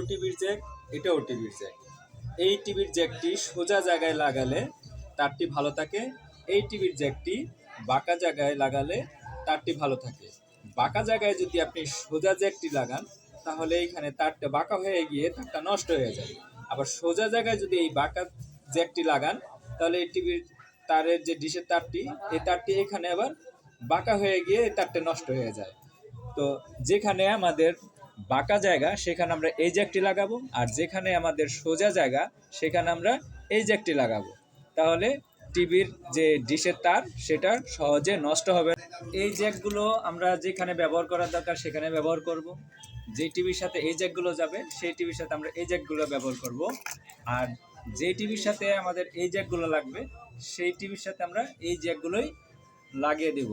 টিভির জ্যাক, এটাও টিভির জ্যাক। এই টিভির জ্যাকটি সোজা জায়গায় লাগালে তারটি ভালো থাকে, এই টিভির জ্যাকটি বাঁকা জায়গায় লাগালে তারটি ভালো থাকে। বাঁকা জায়গায় যদি আপনি সোজা জ্যাকটি লাগান তাহলে এইখানে তারটা বাঁকা হয়ে গিয়ে তারটা নষ্ট হয়ে যায়। আবার সোজা জায়গায় যদি এই বাঁকা জ্যাকটি লাগান তাহলে এই টিভির তারের যে ডিশের তারটি, এই তারটি এখানে আবার বাঁকা হয়ে গিয়ে এই তারটা নষ্ট হয়ে যায়। তো যেখানে আমাদের বাঁকা জায়গা সেখানে আমরা এই জ্যাকটি লাগাবো, আর যেখানে আমাদের সোজা জায়গা সেখানে আমরা এই জ্যাকটি লাগাবো। তাহলে টিভির যে ডিশের তার সেটা সহজে নষ্ট হবে। এই জ্যাকগুলো আমরা যেখানে ব্যবহার করার দরকার সেখানে ব্যবহার করব। যে টিভির সাথে এই জ্যাকগুলো যাবে সেই টিভির সাথে আমরা এই জ্যাকগুলো ব্যবহার করব, আর যে টিভির সাথে আমাদের এই জ্যাকগুলো লাগবে সেই টিভির সাথে আমরা এই জ্যাকগুলোই লাগিয়ে দেব।